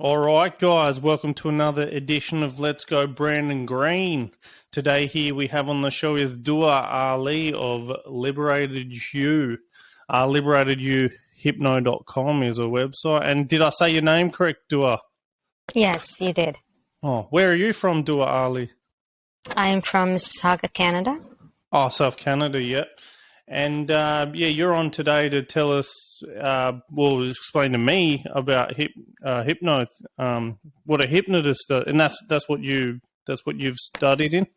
All right, guys, welcome to another edition of Let's Go Brandon Green. Today here we have on the show is Dua Aly of Liberated You. LiberatedYouHypno.com is a website. And did I say your name correct, Dua? Yes, you did. Oh, where are you from, Dua Aly? I am from Mississauga, Canada. Oh, South Canada, yeah. And you're on today to tell us, explain to me about hypno, what a hypnotist does, and that's what you've studied in.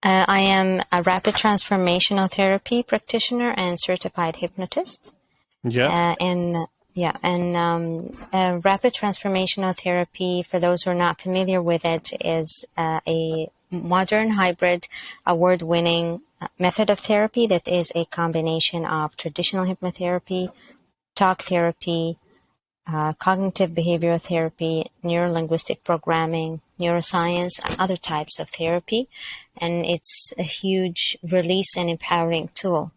I am a Rapid Transformational Therapy practitioner and certified hypnotist. Yeah. Rapid Transformational Therapy, for those who are not familiar with it, is a modern hybrid award-winning method of therapy that is a combination of traditional hypnotherapy, talk therapy, cognitive behavioral therapy, neuro-linguistic programming, neuroscience, and other types of therapy. And it's a huge release and empowering tool.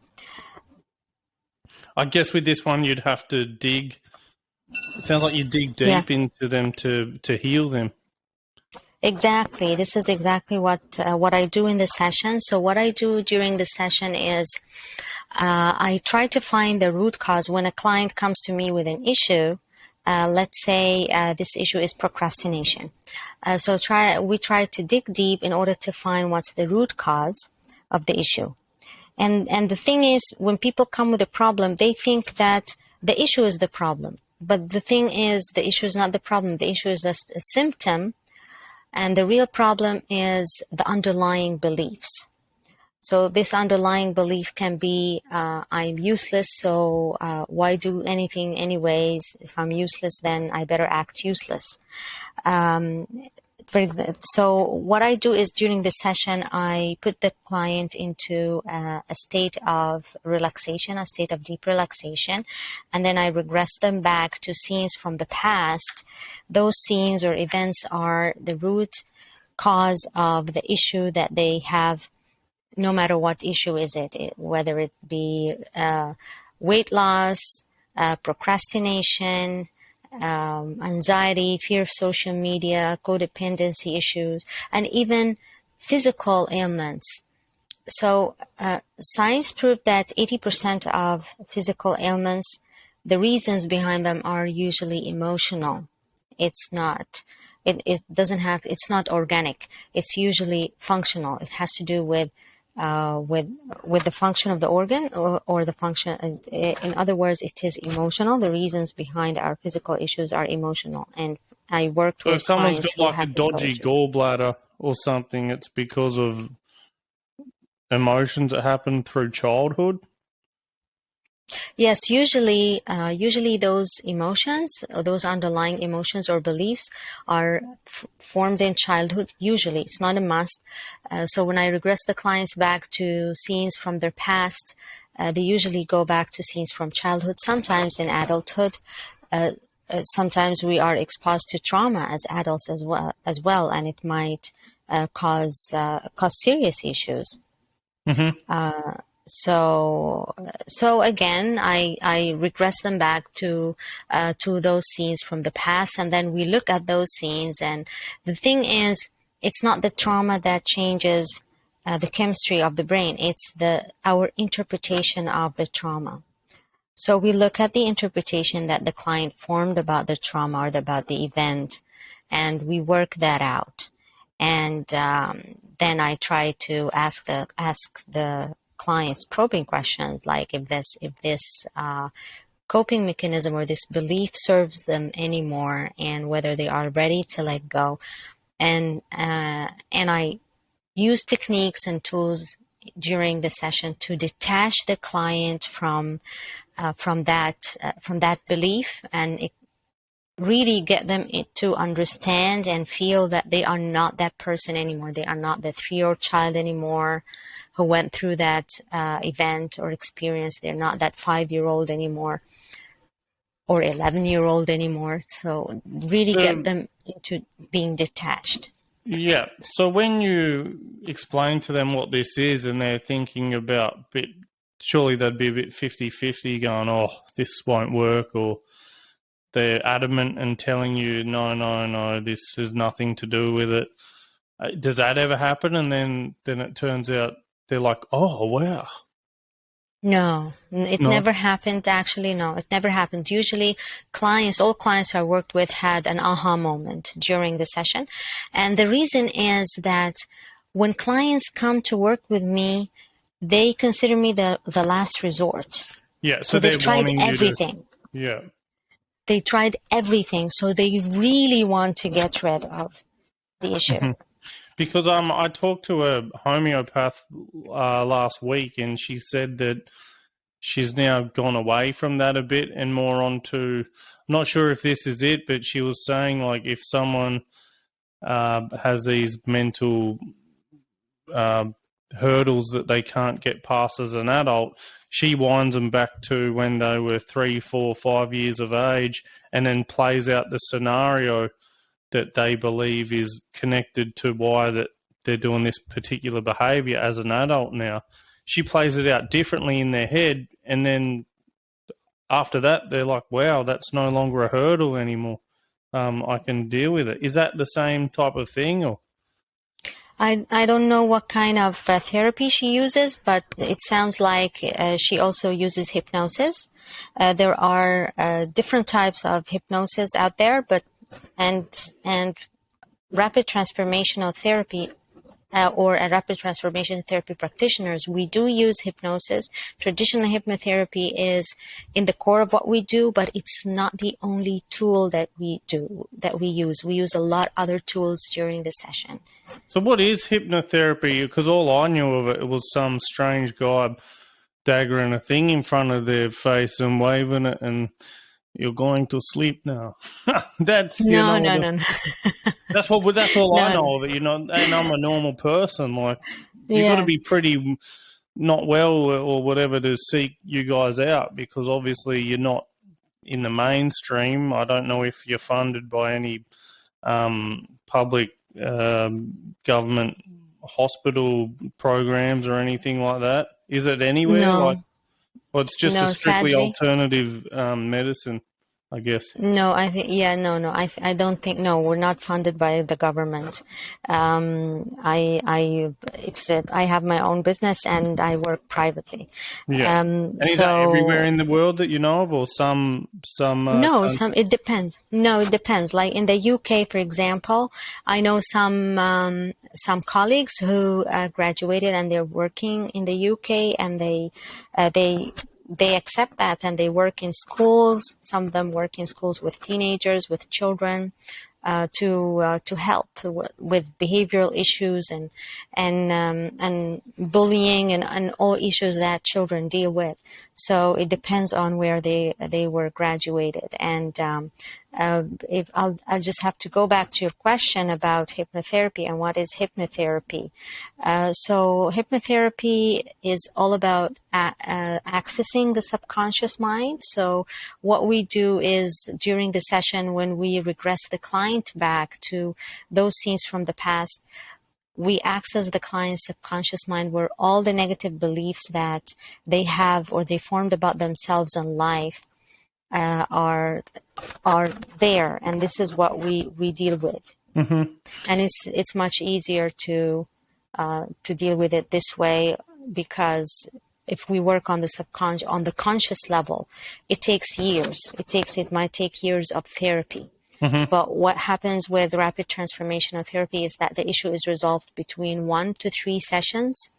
I guess with this one, you'd have to dig. It sounds like you dig deep into them to heal them. Exactly. This is exactly what I do in the session. So what I do during the session is I try to find the root cause. When a client comes to me with an issue, let's say this issue is procrastination. We try to dig deep in order to find what's the root cause of the issue. And the thing is, when people come with a problem, they think that the issue is the problem. But the thing is, the issue is not the problem. The issue is just a symptom. And the real problem is the underlying beliefs. So this underlying belief can be, I'm useless, so why do anything anyways? If I'm useless, then I better act useless. So what I do is during the session, I put the client into a state of relaxation, a state of deep relaxation, and then I regress them back to scenes from the past. Those scenes or events are the root cause of the issue that they have, no matter what issue is it, whether it be weight loss, procrastination, anxiety, fear of social media, codependency issues, and even physical ailments. So science proved that 80% of physical ailments, the reasons behind them are usually emotional. It's not. It's not organic. It's usually functional. It has to do with the function of the organ or the function. In other words, it is emotional. The reasons behind our physical issues are emotional. And I worked with clients who have if someone's got like a dodgy gallbladder or something, it's because of emotions that happen through childhood. Yes, usually those emotions, or those underlying emotions or beliefs are formed in childhood. Usually, it's not a must. So when I regress the clients back to scenes from their past, they usually go back to scenes from childhood, sometimes in adulthood. Sometimes we are exposed to trauma as adults as well, and it might cause serious issues. Mm-hmm. So again, I regress them back to those scenes from the past, and then we look at those scenes. And the thing is, it's not the trauma that changes the chemistry of the brain. It's our interpretation of the trauma. So we look at the interpretation that the client formed about the trauma or about the event, and we work that out. And then I try to ask the clients probing questions, like if this coping mechanism or this belief serves them anymore, and whether they are ready to let go. And I use techniques and tools during the session to detach the client from that belief, and really get them to understand and feel that they are not that person anymore. They are not the 3-year-old child anymore who went through that event or experience. They're not that 5-year-old anymore or 11-year-old anymore. So really get them into being detached. Yeah. So when you explain to them what this is and they're thinking about surely they'd be a bit 50-50 going, oh, this won't work, or they're adamant and telling you, no, this has nothing to do with it. Does that ever happen? And then it turns out they're like, oh, wow. No, it No. never happened. Actually, no, it never happened. Usually all clients I worked with had an aha moment during the session. And the reason is that when clients come to work with me, they consider me the last resort. Yeah, So they've tried everything. Yeah. They tried everything. So they really want to get rid of the issue. Because I talked to a homeopath last week, and she said that she's now gone away from that a bit and more onto, I'm not sure if this is it, but she was saying, like, if someone has these mental hurdles that they can't get past as an adult, she winds them back to when they were 3, 4, 5 years of age, and then plays out the scenario that they believe is connected to why that they're doing this particular behavior as an adult now. She plays it out differently in their head, and then after that, they're like, wow, that's no longer a hurdle anymore. I can deal with it. Is that the same type of thing? Or I don't know what kind of therapy she uses, but it sounds like she also uses hypnosis. There are different types of hypnosis out there, but and rapid transformational therapy or a rapid transformation therapy practitioners, we do use hypnosis. Traditional hypnotherapy is in the core of what we do, but it's not the only tool that we use. We use a lot other tools during the session. so what is hypnotherapy? Because all I knew of it was some strange guy daggering a thing in front of their face and waving it, and you're going to sleep now. That's No. That's all I No. know of it, and I'm a normal person. Like, you got to Yeah. be pretty not well or whatever to seek you guys out, because obviously you're not in the mainstream. I don't know if you're funded by any public government hospital programs or anything like that. Is it anywhere? Like, No. well, it's just a No, strictly sadly. alternative medicine, I guess. No, I think, no. I don't think, no, we're not funded by the government. I have my own business and I work privately. Yeah. And is that everywhere So in the world that you know of, or some no, countries? it depends. No, it depends. Like in the UK, for example, I know some colleagues who graduated and they're working in the UK, and they accept that, and they work in schools. Some of them work in schools with teenagers, with children, to help with behavioral issues and bullying and all issues that children deal with. So it depends on where they were graduated. And if I'll just have to go back to your question about hypnotherapy and what is hypnotherapy. So hypnotherapy is all about accessing the subconscious mind. So what we do is during the session, when we regress the client back to those scenes from the past, we access the client's subconscious mind, where all the negative beliefs that they have or they formed about themselves and life are there, and this is what we deal with. Mm-hmm. And it's much easier to deal with it this way, because if we work on the conscious level, it takes years. It might take years of therapy. Mm-hmm. But what happens with rapid transformational therapy is that the issue is resolved between 1 to 3 sessions.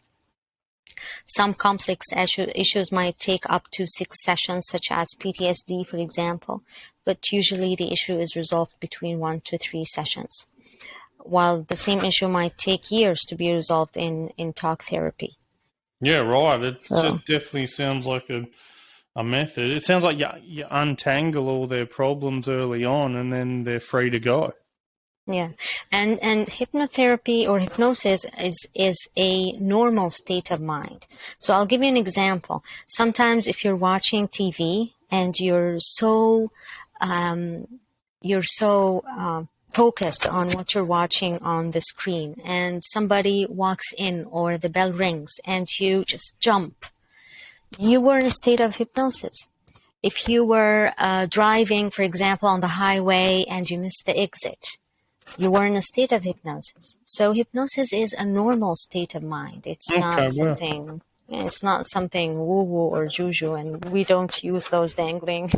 Some complex issues might take up to 6 sessions, such as PTSD, for example, but usually the issue is resolved between 1 to 3 sessions, while the same issue might take years to be resolved in talk therapy. Yeah, right. It So, definitely sounds like a method. It sounds like you untangle all their problems early on, and then they're free to go. yeah, and hypnotherapy or hypnosis is a normal state of mind. So I'll give you an example. Sometimes if you're watching TV and you're so focused on what you're watching on the screen, and somebody walks in or the bell rings and you just jump, you were in a state of hypnosis. if you were driving, for example, on the highway and you missed the exit, you were in a state of hypnosis. So hypnosis is a normal state of mind. It's Okay, not well, something. It's not something woo-woo or juju, and we don't use those dangling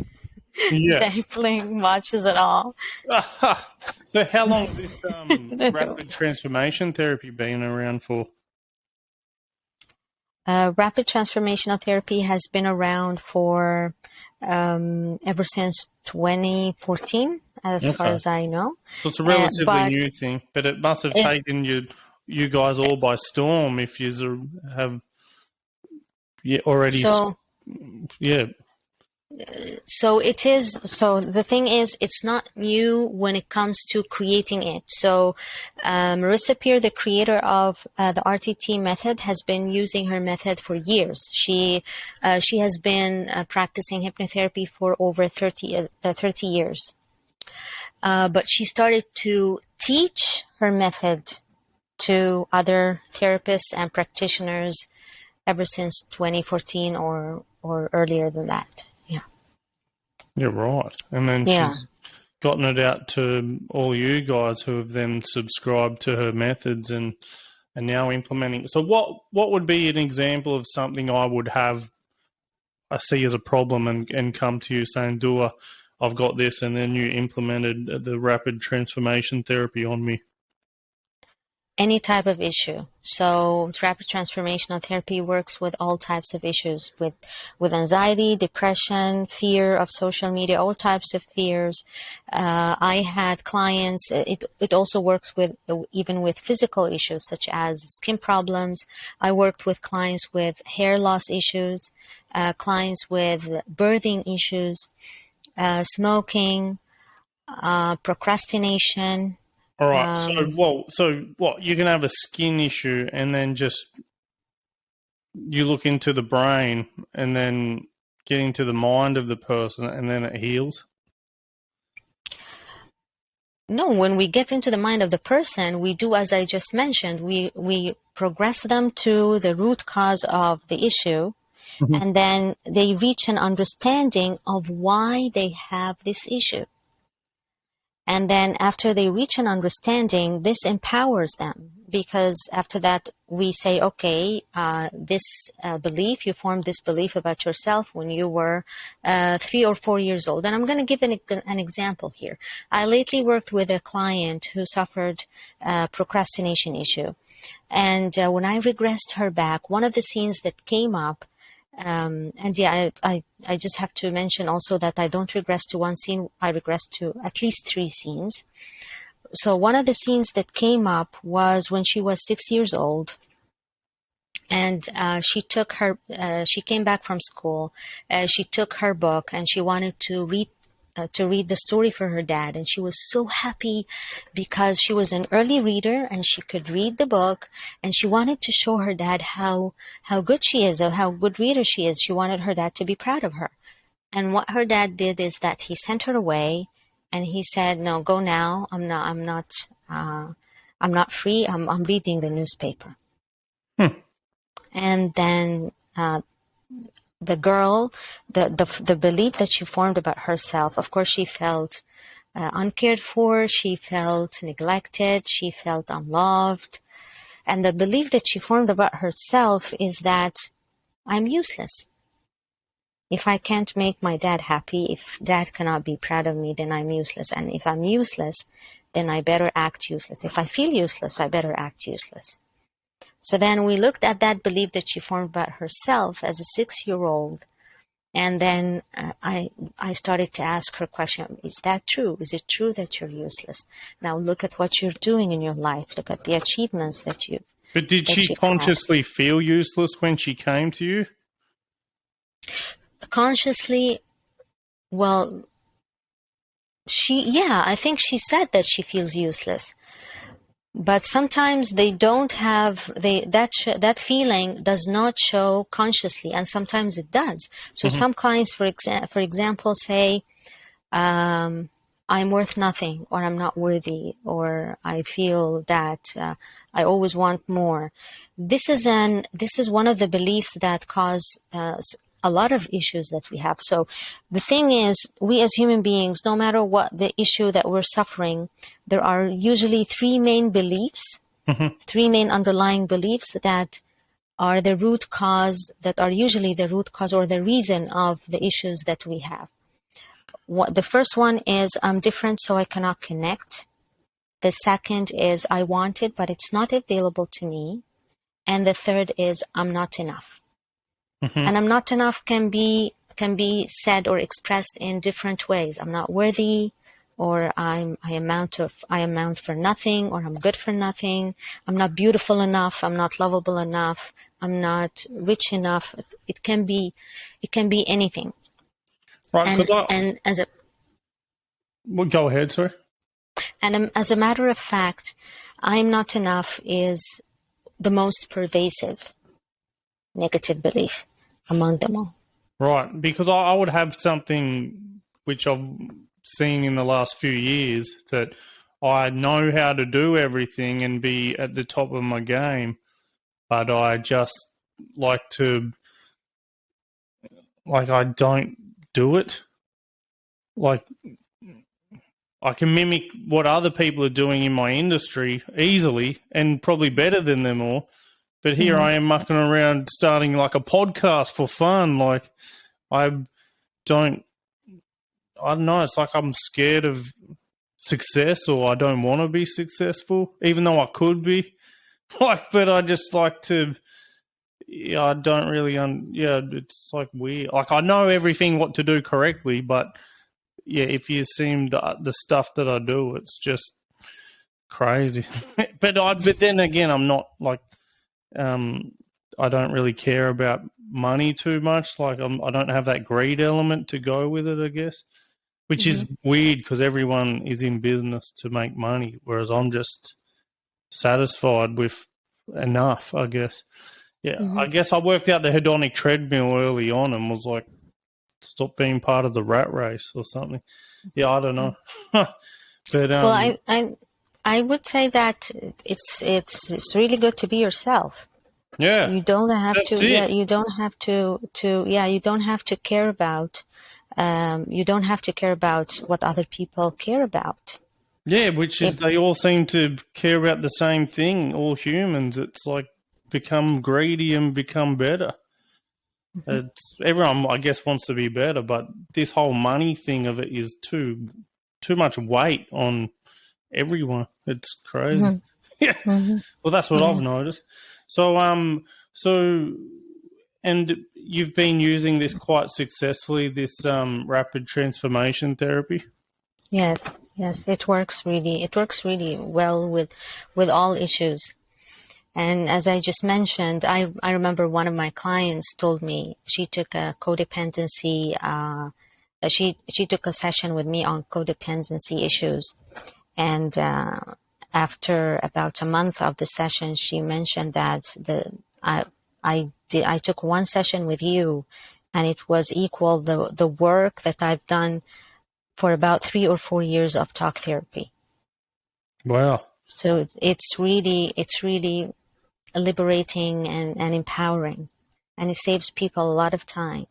yeah. watches at all. So how long has this rapid transformation therapy been around for? Rapid transformational therapy has been around for ever since 2014, as far as I know. So it's a relatively But new thing, but it must have it, taken you guys all by storm if you have already. so Yeah. So it is. So the thing is, it's not new when it comes to creating it. So Marissa Peer, the creator of the R.T.T method, has been using her method for years. She has been practicing hypnotherapy for over 30 years. But she started to teach her method to other therapists and practitioners ever since 2014 or earlier than that. Yeah. Yeah, right. And then she's gotten it out to all you guys who have then subscribed to her methods and now implementing. So what would be an example of something I see as a problem and come to you saying, Dua, I've got this, and then you implemented the rapid transformation therapy on me? Any type of issue. So rapid transformational therapy works with all types of issues, with anxiety, depression, fear of social media, all types of fears. I had clients. It also works with even with physical issues such as skin problems. I worked with clients with hair loss issues, clients with birthing issues, smoking, procrastination. All right. So what? You can have a skin issue, and then just you look into the brain, and then get into the mind of the person, and then it heals. No, when we get into the mind of the person, we do as I just mentioned. We progress them to the root cause of the issue, and then they reach an understanding of why they have this issue. And then after they reach an understanding, this empowers them, because after that we say, okay, this belief, you formed this belief about yourself when you were 3 or 4 years old. And I'm going to give an example here. I lately worked with a client who suffered a procrastination issue. And when I regressed her back, one of the scenes that came up, I just have to mention also that I don't regress to one scene. I regress to at least 3 scenes. So one of the scenes that came up was when she was 6 years old, and she came back from school. She took her book and she wanted to read the story for her dad, and she was so happy because she was an early reader and she could read the book, and she wanted to show her dad how good she is, or how good reader she is. She wanted her dad to be proud of her. And what her dad did is that he sent her away, and he said, "No, go now. I'm not free. I'm reading the newspaper." And then the girl, the belief that she formed about herself, of course, she felt uncared for, she felt neglected, she felt unloved. And the belief that she formed about herself is that I'm useless. If I can't make my dad happy, if dad cannot be proud of me, then I'm useless. And if I'm useless, then I better act useless. If I feel useless, I better act useless. So then we looked at that belief that she formed about herself as a 6-year-old. And then I started to ask her question, is that true? Is it true that you're useless? Now look at what you're doing in your life. Look at the achievements that you. But did she consciously feel useless when she came to you? Consciously, well, I think she said that she feels useless. But sometimes they don't have that feeling does not show consciously, and sometimes it does. So some clients, for example, say, "I'm worth nothing," or "I'm not worthy," or "I feel that I always want more." This is one of the beliefs that cause a lot of issues that we have. So the thing is, we as human beings, no matter what the issue that we're suffering, there are usually three main beliefs, three main underlying beliefs that are the root cause, that are usually the root cause or the reason of the issues that we have. The first one is, I'm different, so I cannot connect. The second is, I want it, but it's not available to me. And the third is, I'm not enough. And I'm not enough can be said or expressed in different ways. I'm not worthy, or I amount for nothing, or I'm good for nothing. I'm not beautiful enough. I'm not lovable enough. I'm not rich enough. It can be anything. Right, And as a well, go ahead, sorry. And as a matter of fact, I'm not enough is the most pervasive negative belief among them all. Right, because I would have something which I've seen in the last few years, that I know how to do everything and be at the top of my game, but I just like to, like, I don't do it. Like, I can mimic what other people are doing in my industry easily and probably better than them all. But here I am mucking around starting like a podcast for fun. Like, I don't know. It's like I'm scared of success, or I don't want to be successful, even though I could be. Like, but I just like to, yeah, I don't really, yeah, it's like weird. Like, I know everything what to do correctly, but yeah, if you seem the stuff that I do, it's just crazy. But then again, I'm not like, I don't really care about money too much. Like, I don't have that greed element to go with it, I guess, which is weird because everyone is in business to make money, whereas I'm just satisfied with enough, I guess. Yeah, I guess I worked out the hedonic treadmill early on and was like, stop being part of the rat race or something. Yeah, I don't know. But well, I would say that it's really good to be yourself. yeah, You don't have that's to. it. Yeah, you don't have to. You don't have to care about. You don't have to care about what other people care about. Yeah, which is they all seem to care about the same thing. All humans. It's like become greedy and become better. It's everyone, I guess, wants to be better, but this whole money thing of it is too much weight on everyone. It's crazy. Yeah. Well, that's what I've noticed. So, and you've been using this quite successfully, this rapid transformation therapy. Yes, yes, it works really. It works really well with all issues. And as I just mentioned, I remember one of my clients told me she took a codependency. She took a session with me on codependency issues, and after about a month of the session, she mentioned that I took one session with you, and it was equal the work that I've done for about 3 or 4 years of talk therapy. Wow. So it's really liberating and empowering, and it saves people a lot of time.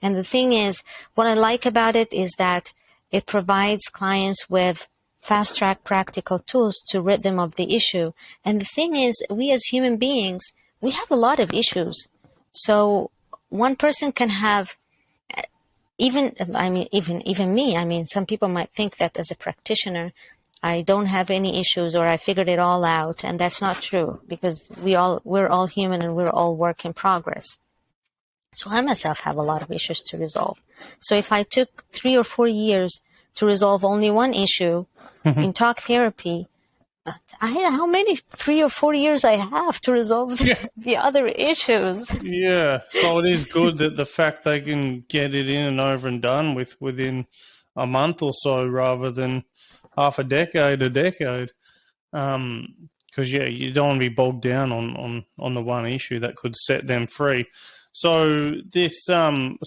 And the thing is, what I like about it is that it provides clients with fast track practical tools to rid them of the issue. And the thing is, we as human beings, we have a lot of issues. So one person can have even me. Some people might think that as a practitioner, I don't have any issues or I figured it all out, and that's not true, because we're all human and we're all work in progress. So I myself have a lot of issues to resolve. So if I took 3 or 4 years to resolve only one issue in talk therapy, how many 3 or 4 years I have to resolve the other issues? Yeah. So it is good that the fact they can get it in and over and done with within a month or so, rather than half a decade. Because you don't want to be bogged down on the one issue that could set them free. So this so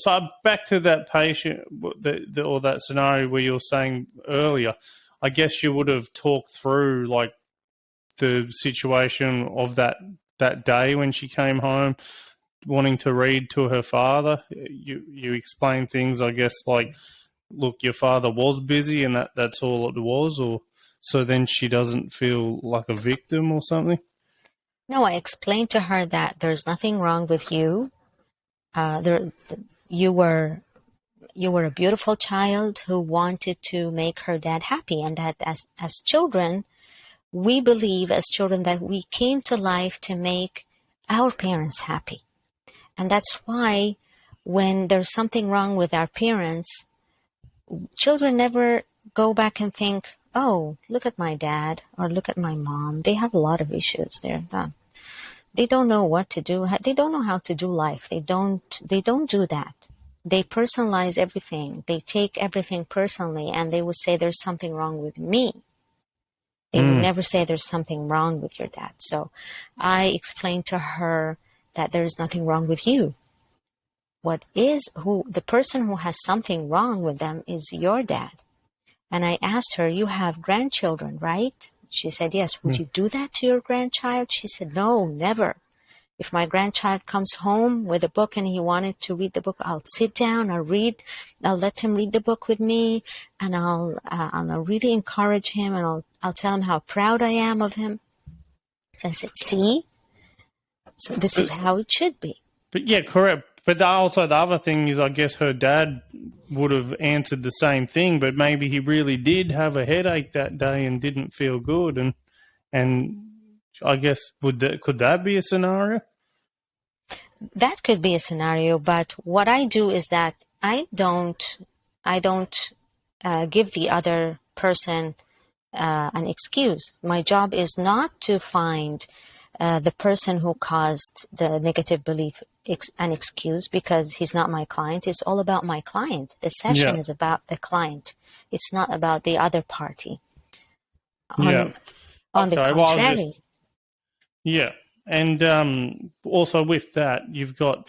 back to that patient, or that scenario where you were saying earlier, I guess you would have talked through like the situation of that day when she came home, wanting to read to her father. You explain things, I guess, like, look, your father was busy and that's all it was, or so then she doesn't feel like a victim or something? No, I explained to her that there's nothing wrong with you. You were a beautiful child who wanted to make her dad happy, and that as children, we believe as children that we came to life to make our parents happy. And that's why when there's something wrong with our parents, children never go back and think, oh, look at my dad or look at my mom. They have a lot of issues. They don't know what to do. They don't know how to do life. They don't do that. They personalize everything. They take everything personally, and they would say there's something wrong with me. They would never say there's something wrong with your dad. So I explained to her that there's nothing wrong with you. The person who has something wrong with them is your dad. And I asked her, you have grandchildren, right? She said, yes. Would you do that to your grandchild? She said, no, never. If my grandchild comes home with a book and he wanted to read the book, I'll sit down, I'll let him read the book with me, and I'll really encourage him, and I'll tell him how proud I am of him. So I said, see? So this is how it should be. But yeah, correct. But also the other thing is, I guess her dad would have answered the same thing, but maybe he really did have a headache that day and didn't feel good, and I guess could that be a scenario? That could be a scenario, but what I do is that I don't give the other person an excuse. My job is not to find the person who caused the negative belief an excuse, because he's not my client. It's all about my client. The session is about the client. It's not about the other party. On the contrary. And also with that, you've got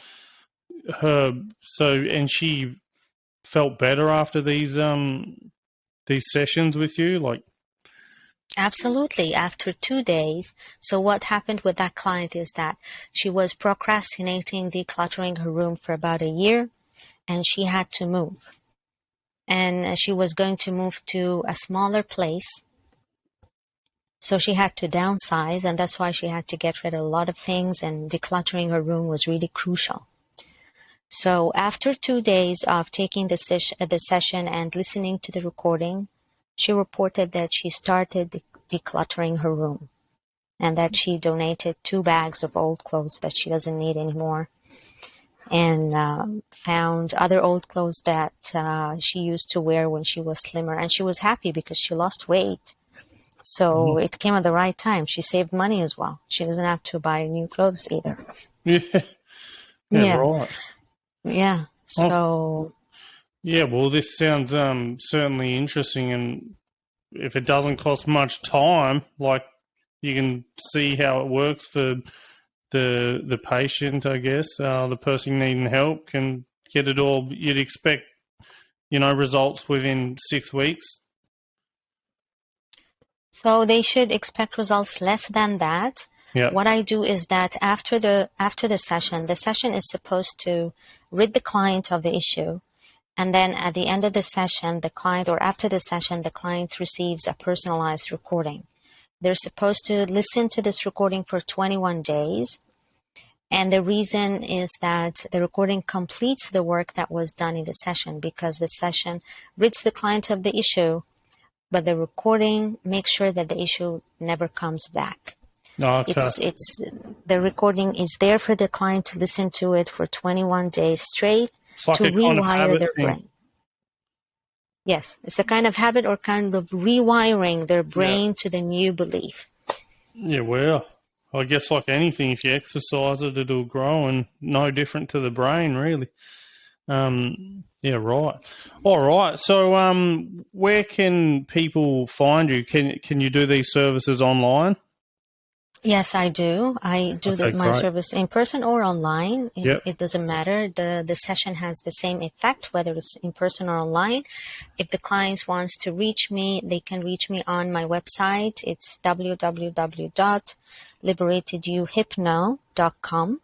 her. So, and she felt better after these sessions with you, like. Absolutely. After 2 days. So what happened with that client is that she was procrastinating, decluttering her room for about a year, and she had to move. And she was going to move to a smaller place. So she had to downsize, and that's why she had to get rid of a lot of things, and decluttering her room was really crucial. So after 2 days of taking the session and listening to the recording, she reported that she started decluttering her room, and that she donated 2 bags of old clothes that she doesn't need anymore, and found other old clothes that she used to wear when she was slimmer. And she was happy because she lost weight. So it came at the right time. She saved money as well. She doesn't have to buy new clothes either. Yeah, right. Yeah. So. Yeah, well, this sounds certainly interesting, and if it doesn't cost much time, like, you can see how it works for the patient, I guess. The person needing help can get it all. You'd expect, results within 6 weeks. So they should expect results less than that. Yeah. What I do is that after the session is supposed to rid the client of the issue. And then at the end of the session, after the session, the client receives a personalized recording. They're supposed to listen to this recording for 21 days. And the reason is that the recording completes the work that was done in the session, because the session rids the client of the issue, but the recording makes sure that the issue never comes back. Okay. The recording is there for the client to listen to it for 21 days straight, like to rewire their brain. Yes, it's a kind of habit, or kind of rewiring their brain to the new belief. Yeah, well, I guess like anything, if you exercise it, it'll grow, and no different to the brain, really. Yeah, right. All right. So, where can people find you? Can you do these services online? Yes, I do. I do my service in person or online. It doesn't matter. The session has the same effect, whether it's in person or online. If the clients wants to reach me, they can reach me on my website. It's www.liberatedhypno.com.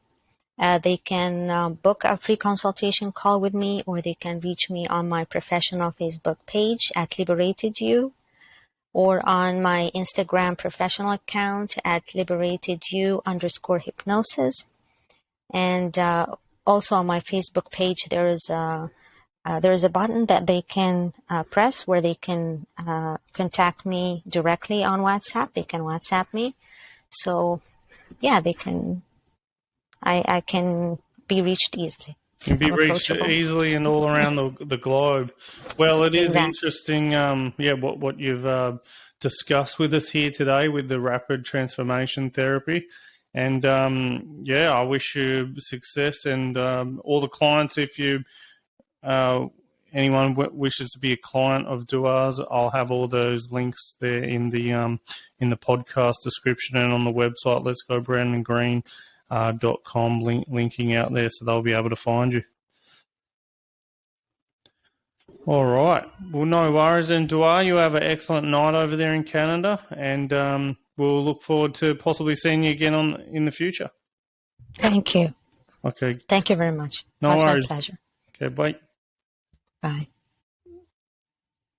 they can book a free consultation call with me, or they can reach me on my professional Facebook page at Liberated You, or on my Instagram professional account at liberatedyou_hypnosis. And also on my Facebook page, there is a button that they can press where they can contact me directly on WhatsApp. They can WhatsApp me. So, yeah, I can be reached easily. Can be reached easily and all around the globe. Well, it is interesting, what you've discussed with us here today with the rapid transformation therapy. And, I wish you success, and all the clients, if you anyone wishes to be a client of Dua's, I'll have all those links there in the podcast description and on the website, letsgobrowndandgreen.com, linking out there, so they'll be able to find you. All right. Well, no worries. And Dua, you have an excellent night over there in Canada, and we'll look forward to possibly seeing you again in the future. Thank you. Okay. Thank you very much. No worries. My pleasure. Okay, bye. Bye.